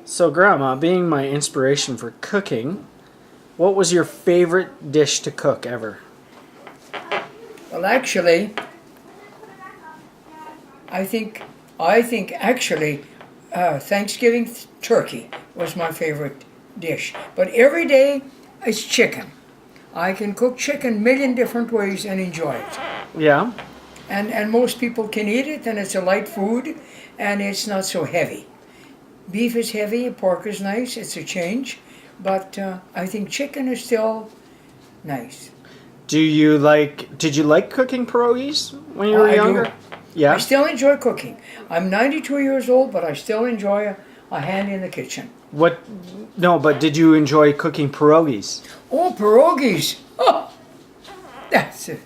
So, Grandma, being my inspiration for cooking, what was your favorite dish to cook ever? Well, actually, I think Thanksgiving turkey was my favorite dish. But every day it's chicken. I can cook chicken a million different ways and enjoy it. Yeah. And most people can eat it, and it's a light food, and it's not so heavy. Beef is heavy, pork is nice, it's a change, but I think chicken is still nice. Did you like cooking pierogies when you were I younger? do. Yeah. I still enjoy cooking. I'm 92 years old, but I still enjoy a hand in the kitchen. What? No, but did you enjoy cooking pierogies? Oh, pierogies! Oh, that's it.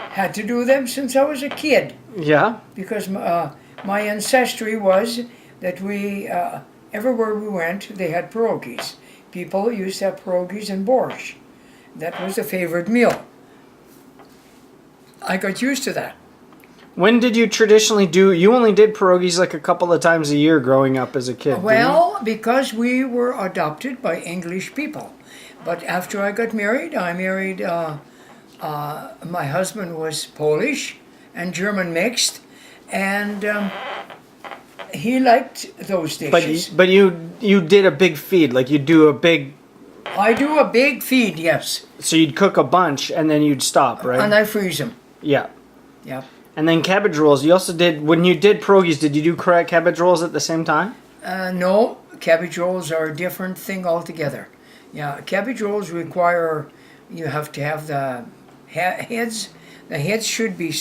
Had to do them since I was a kid Yeah. because my ancestry was that we everywhere we went they had pierogies. People used to have pierogies and borscht. That was a favorite meal. I got used to that. When did you traditionally do? You only did pierogies like a couple of times a year growing up as a kid. Well, because we were adopted by English people. But after I got married, my husband was Polish and German mixed, and he liked those dishes. But you did a big feed, like you do a big. I do a big feed, yes, So you'd cook a bunch and then you'd stop, right? and I freeze them. Yeah. Yeah. And then cabbage rolls. You also did when you did pierogies. Did you do cabbage rolls at the same time? No, cabbage rolls are a different thing altogether. Yeah, cabbage rolls require you have to have the heads. The heads should be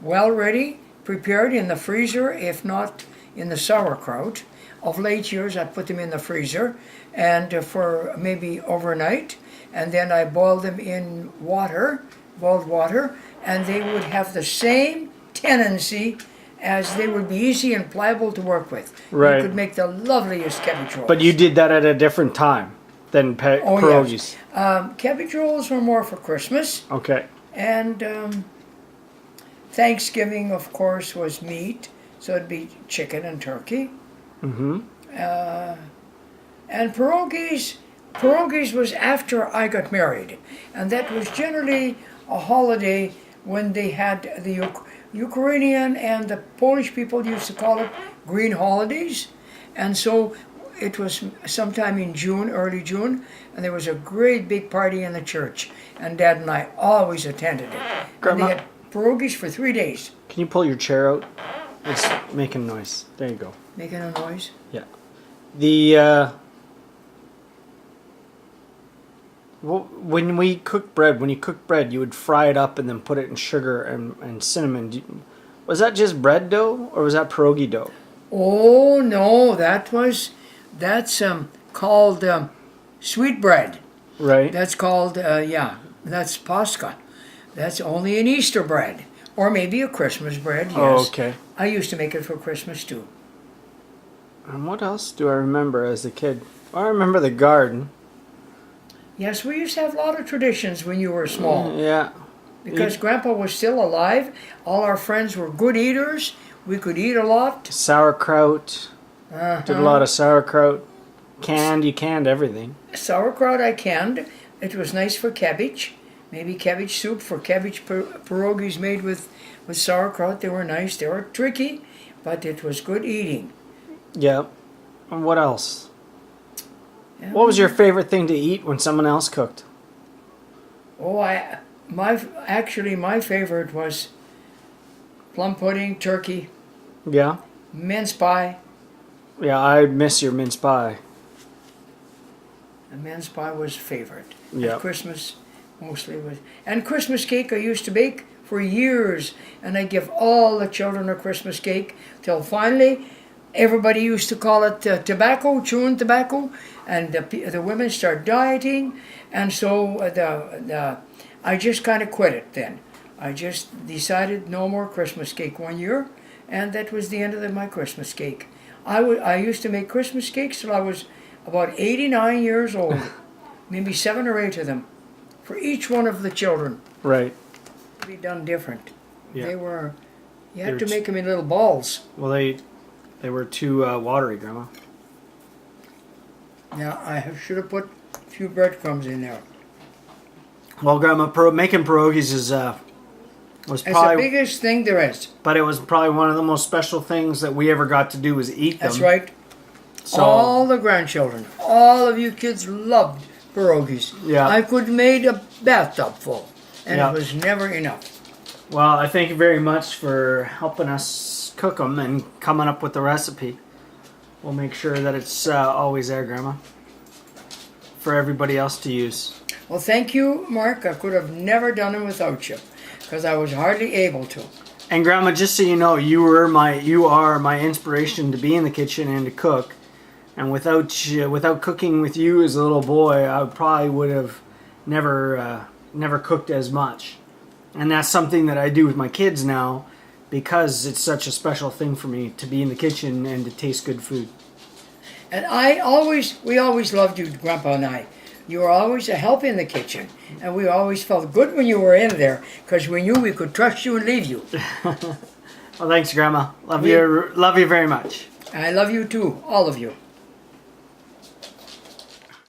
well ready, prepared in the freezer, if not in the sauerkraut. Of late years, I put them in the freezer and for maybe overnight, and then I boil them in boiled water, and they would have the same tendency as they would be easy and pliable to work with. Right. You could make the loveliest cabbage rolls. But you did that at a different time than pierogies. Yes. Cabbage rolls were more for Christmas, Okay. and Thanksgiving, of course, was meat, so it'd be chicken and turkey. Mm-hmm. And pierogies was after I got married, and that was generally a holiday when they had the Ukrainian and the Polish people used to call it green holidays, and so it was sometime in June, early June, and there was a great big party in the church, and Dad and I always attended it. Grandma? And they had pierogies for 3 days. Can you pull your chair out? It's making noise. There you go. Making a noise. Yeah. The when we cook bread, when you cook bread, you would fry it up and then put it in sugar and cinnamon. Was that just bread dough or was that pierogi dough? Oh no, that's called sweet bread. Right. That's called that's Pascha. That's only an Easter bread, or maybe a Christmas bread. Yes. Oh, okay. I used to make it for Christmas too. And what else do I remember as a kid? Well, I remember the garden. Yes, we used to have a lot of traditions when you were small. Yeah. Because Grandpa was still alive, all our friends were good eaters. We could eat a lot. Sauerkraut. Uh-huh. Did a lot of sauerkraut. You canned everything. Sauerkraut I canned. It was nice for cabbage. Maybe cabbage soup for cabbage pierogies made with sauerkraut. They were nice. They were tricky, but it was good eating. Yeah. And what else? Yeah. What was your favorite thing to eat when someone else cooked? Oh, my favorite was plum pudding, turkey, Yeah. mince pie. Yeah, I miss your mince pie. And mince pie was favorite. Yeah. At Christmas, mostly was. And Christmas cake I used to bake for years, and I give all the children a Christmas cake till finally everybody used to call it chewing tobacco, and the women start dieting, and so I just kind of quit it then. I just decided no more Christmas cake one year, and that was the end of my Christmas cake. I used to make Christmas cakes till I was about 89 years old, maybe 7 or 8 of them, for each one of the children. Right. To be done different. Yeah. You had to make them in little balls. Well, they were too watery, Grandma. Yeah, I should have put a few breadcrumbs in there. Well, Grandma, making pierogies is was It's the probably, biggest thing there is. but it was probably one of the most special things that we ever got to do was eat them. That's right. So All the grandchildren, all of you kids loved pierogies. Yeah. I could have made a bathtub full, and Yeah. it was never enough. well, I thank you very much for helping us cook them and coming up with the recipe. We'll make sure that it's always there, Grandma, for everybody else to use. Well, thank you, Mark. I could have never done it without you, because I was hardly able to. And Grandma, just so you know, you are my inspiration to be in the kitchen and to cook. And without cooking with you as a little boy, I probably would have never cooked as much. And that's something that I do with my kids now, because it's such a special thing for me to be in the kitchen and to taste good food. And we always loved you, Grandpa and I. You were always a help in the kitchen, and we always felt good when you were in there, because we knew we could trust you and leave you. Well, thanks, Grandma. Love you very much. I love you too, all of you.